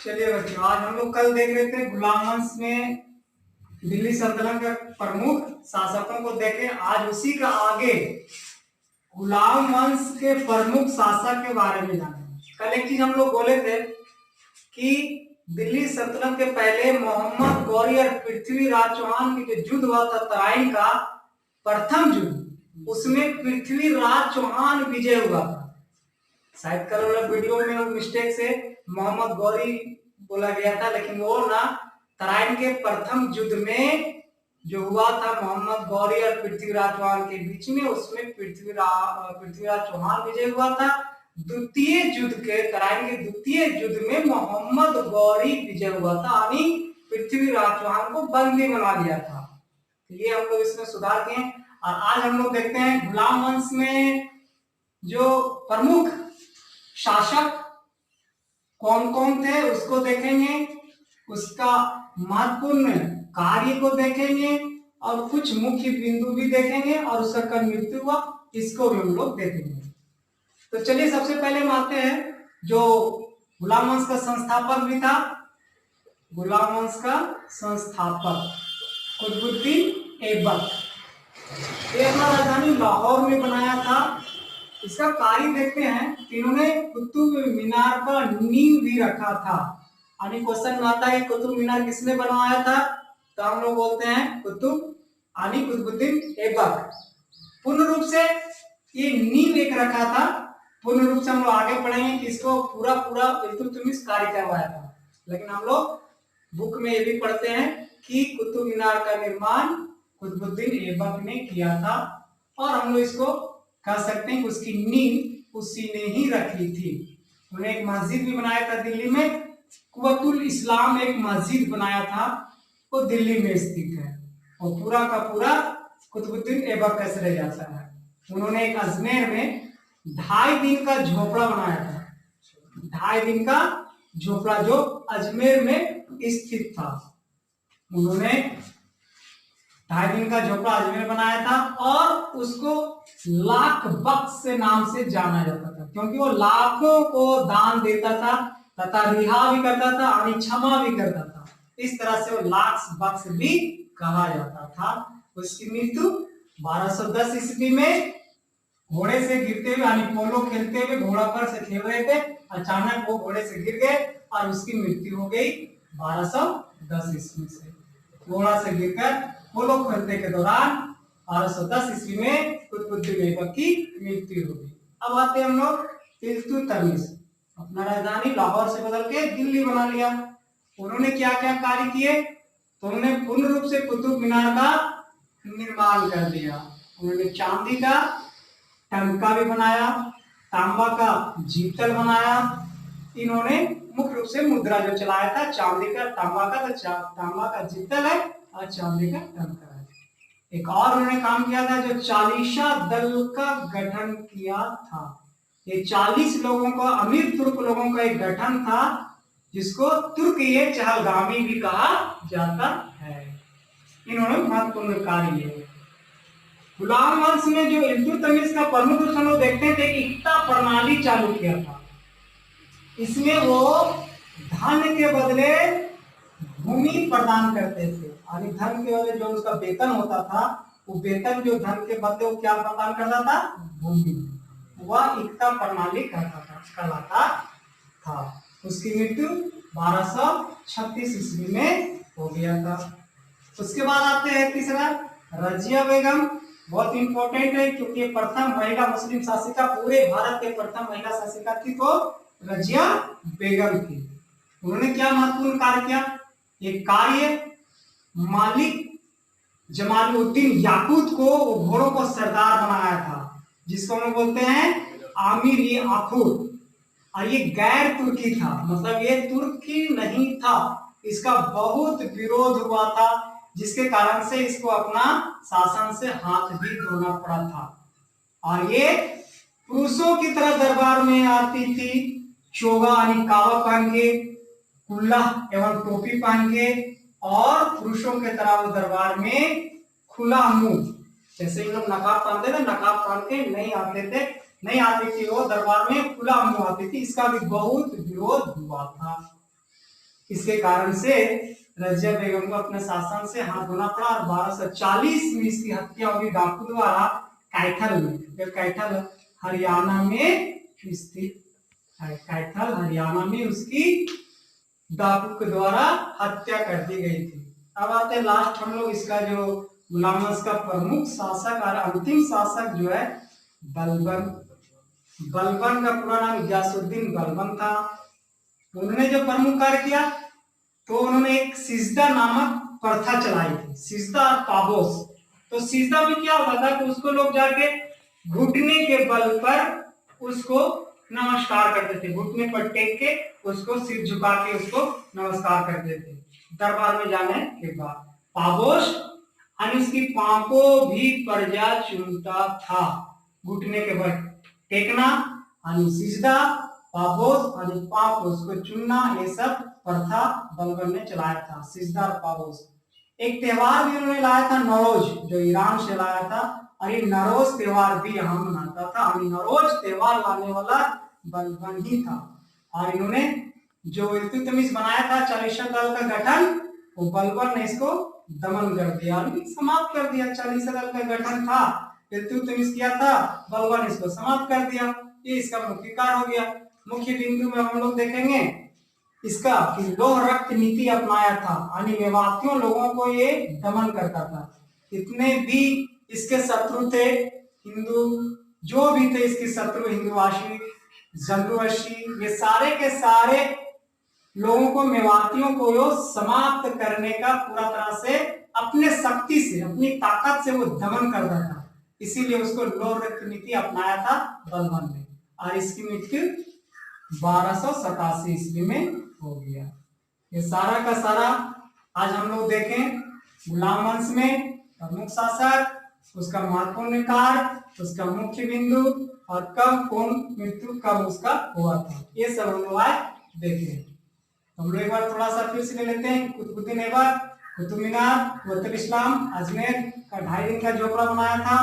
चलिए बच्चों, आज हम लोग कल देख रहे थे गुलाम वंश में दिल्ली सल्तनत के प्रमुख शासकों को देखे। आज उसी का आगे गुलाम वंश के प्रमुख शासक के बारे में जाने। कल एक चीज हम लोग बोले थे कि दिल्ली सल्तनत के पहले मोहम्मद गौरी और पृथ्वीराज चौहान की जो युद्ध हुआ था तराइन का प्रथम युद्ध, उसमें पृथ्वीराज चौहान विजय हुआ था। शायद कल वाला वीडियो में मिस्टेक से मोहम्मद गौरी बोला गया था, लेकिन वो ना तराइन के प्रथम युद्ध में जो हुआ था मोहम्मद गौरी और पृथ्वीराज चौहान के बीच में, उसमें पृथ्वीराज चौहान विजय हुआ था। द्वितीय युद्ध के तराइन के द्वितीय युद्ध में मोहम्मद गौरी विजय हुआ था, यानी पृथ्वीराज चौहान को बंदी बना लिया था। ये हम लोग इसमें सुधार किए। और आज हम लोग देखते हैं गुलाम वंश में जो प्रमुख शासक कौन कौन थे उसको देखेंगे, उसका महत्वपूर्ण कार्य को देखेंगे और कुछ मुख्य बिंदु भी देखेंगे और उसका कब मृत्यु हुआ इसको भी हम लोग देखेंगे। तो चलिए सबसे पहले हम आते हैं जो गुलाम वंश का संस्थापक भी था। गुलाम वंश का संस्थापक कुतुबुद्दीन ऐबक, ये अपना राजधानी लाहौर में बनाया था। इसका कार्य देखते हैं, इन्होंने कुतुब मीनार का नींव भी रखा था। यानी क्वेश्चन आता है कुतुब मीनार किसने बनवाया था, तो हम लोग बोलते हैं कुतुबुद्दीन ऐबक। पूर्ण रूप से ये नींव एक रखा था। पूर्ण रूप से हम लोग आगे पढ़ेंगे कि इसको पूरा इल्तुतमिश कार्य करवाया था, लेकिन हम लोग बुक में ये भी पढ़ते हैं कि कुतुब मीनार का निर्माण कुतुबुद्दीन ऐबक ने किया था। और हम लोग इसको कह सकते हैं कि उसकी नींव उसी ने ही रखी थी। उन्होंने एक मस्जिद भी बनाया था दिल्ली में, कुव्वतुल इस्लाम एक मस्जिद बनाया था, वो दिल्ली में स्थित है। और पूरा का पूरा कुतुबुद्दीन ऐबक का श्रेय जाता है। उन्होंने एक अजमेर में 2.5 दिन का झोपड़ा बनाया था। 2.5 दिन का झोपड़ा जो अजमेर में स्थित था। उन्होंने 2.5 दिन का झोपड़ा अजमेर बनाया था और उसको लाख बख्श से नाम से जाना जाता था, क्योंकि वो लाखों को दान देता था तथा रिहा भी करता था और क्षमा भी करता था। इस तरह से वो लाख बख्श भी कहा जाता था। उसकी मृत्यु 1210 ईस्वी में घोड़े से गिरते हुए, यानी पोलो खेलते हुए घोड़ा पर से खेल रहे थे, अचानक वो घोड़े से गिर गए और उसकी मृत्यु हो गई 1210 ईस्वी से। घोड़ा से गिरकर पोलो खेलते के दौरान 1210 ईस्वी में कुतुबुद्दीन ऐबक की मृत्यु हो गई। अब आते हम लोग इल्तुतमिश, अपना राजधानी लाहौर से बदल के दिल्ली बना लिया। उन्होंने क्या क्या कार्य किए, तो उन्होंने पूर्ण रूप से कुतुब मीनार का निर्माण कर दिया। उन्होंने चांदी का टंका भी बनाया, तांबा का जीतल बनाया। इन्होंने मुख्य रूप से मुद्रा जो चलाया था चांदी का, तांबा का, तो तांबा का जीतल है और चांदी का टंका है। एक और उन्होंने काम किया था जो 40 दल का गठन किया था। ये 40 लोगों का, अमीर तुर्क लोगों का एक गठन था, जिसको तुर्क ये चहलगामी भी कहा जाता है। इन्होंने महत्वपूर्ण कार्य किए। गुलाम वंश में जो इल्तुतमिश का प्रमुख रूप देखते थे कि इक्ता प्रणाली चालू किया था। इसमें वो धन के बदले भूमि प्रदान करते थे, यानी धन के बदले जो उसका वेतन होता था, वो वेतन जो धन के बदले वो क्या प्रदान करता था, भूमि। वह इक्ता प्रणाली कहलाता था। उसकी मृत्यु 1236 ईस्वी में हो गया था। उसके बाद आते हैं तीसरा, रजिया बेगम। बहुत इंपॉर्टेंट है क्योंकि ये प्रथम महिला मुस्लिम शासिका, पूरे भारत के प्रथम महिला शासिका थी, तो रजिया बेगम थी। उन्होंने क्या महत्वपूर्ण कार्य किया, एक कार्य मालिक जमालुद्दीन याकूत को घोड़ों को सरदार बनाया था, जिसको हम बोलते हैं आमीर-ए-आखुर। और ये गैर तुर्की था, मतलब ये तुर्की नहीं था। इसका बहुत विरोध हुआ था, जिसके कारण से इसको अपना शासन से हाथ भी धोना पड़ा था। और ये पुरुषों की तरह दरबार में आती थी, चोगा यानी कावा पहन के, कुल्ला एवं टोपी पहन के, और पुरुषों के तरह वो दरबार में खुला मुंह, जैसे इन लोग नकाब पहनते थे, नकाब पहन के नहीं आती थी वो दरबार में, खुला मुंह आती थी। इसका भी बहुत विरोध हुआ था। इसके कारण से रजिया बेगम को अपने शासन से हाथ धोना पड़ा और 1240 में इसकी हत्या होगी डाकू द्वारा कैथल में। कैथल हरियाणा में स्थित है, कैथल हरियाणा में उसकी डाकू के द्वारा हत्या कर दी गई थी। अब आते हैं लास्ट हम लोग इसका जो गुलाम वंश का प्रमुख शासक और अंतिम शासक जो है बलबन। बलबन का पूरा नाम गयासुद्दीन बलबन था। उन्होंने जो प्रमुख कार्य किया तो उन्होंने एक सिजदा नामक प्रथा चलाई थी, सिजदा और पाबोस। तो सिजदा में क्या होता था कि उसको लोग जाके घुटने के बल पर उसको नमस्कार करते थे, घुटने पर टेक के उसको सिर झुका के उसको नमस्कार करते थे दरबार में जाने के बाद। पाबोस यानी उसकी पांव को भी प्रजा चूमता था, घुटने के बल टेकना यानी सिजदा, पाबोस यानी पांव को उसको चूमना, ये सब प्रथा बलबन ने चलाया था, सिजदा और पाबोस। एक त्योहार भी उन्होंने लाया था नौरोज, जो ईरान से लाया था, और ये नौरोज त्योहार भी यहाँ मनाता था। नौरोज त्योहार लाने वाला बलबन ही था। और इन्होंने जो इल्तुतमिश बनाया था चालीसा दल का गठन, वो बलबन ने इसको दमन कर दिया, समाप्त कर दिया। चालीसा दल का गठन था, इल्तुतमिश किया था, बलबन इसको समाप्त कर दिया। ये इसका मुख्य कार्य हो गया। मुख्य बिंदु में हम लोग देखेंगे इसका कि लोह रक्त नीति अपनाया था, यानी मेवातियों लोगों को ये दमन करता था। जितने भी इसके शत्रु थे, हिंदू जो भी थे इसके शत्रु, हिंदुवासी, जंदुवशी, ये सारे के सारे लोगों को, मेवातियों को वो समाप्त करने का पूरा तरह से अपने शक्ति से, अपनी ताकत से वो दमन करता था। इसीलिए उसको लोह रक्त नीति अपनाया था बलबन ने, और इसकी मृत्यु 1287 ईस्वी में हो गया। ये सारा का सारा आज हम लोग देखें गुलाम वंश में प्रमुख शासक, उसका महत्वपूर्ण कार्य, उसका मुख्य बिंदु, और कब कौन मृत्यु कब उसका हुआ था, ये सब हम लोग आज देखें। हम लोग एक बार थोड़ा सा फिर से ले लेते हैं। कुतुबुद्दीन ऐबक, कुतुब मीनार, कुतुब इस्लाम, अजमेर का 2.5 दिन का झोपड़ा बनाया था।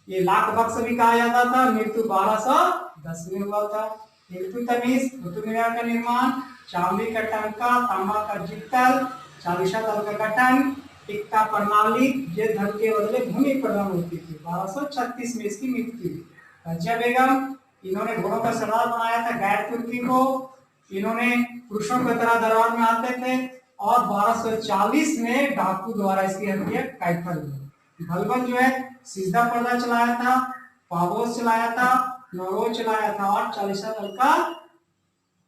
ये लाख बक्स भी कहा जाता था। मृत्यु 1210 में हुआ था। इल्तुतमिश, कुतुब मीनार का निर्माण, चांदी का टंका, तांबा का जित्तल, चालीसा दल का गठन, टिक्का प्रणाली, ये धन के बदले भूमि प्रदान होती थी। 1236 में इसकी मृत्यु। रजिया बेगम, इन्होंने घोड़ों का सरदार बनाया था गैर तुर्की को। इन्होंने पुरुषों की तरह दरबार में आते थे, और 1240 में डाकू द्वारा इसकी हत्या कैथल में। बलबन जो है सिजदा पर्दा चलाया था, पाबोस चलाया था, नौरोज चलाया था, और चालीसा दल का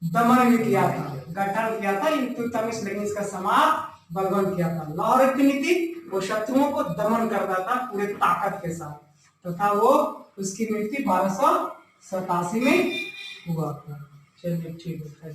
दमन भी किया था, गठन किया था। इल्तुतमिश, लेकिन इसका समाप्त बलबन किया था। लाहौर नीति वो शत्रुओं को दमन करता था पूरे ताकत के साथ, तथा वो उसकी मृत्यु 1287 में हुआ था। चलिए ठीक है।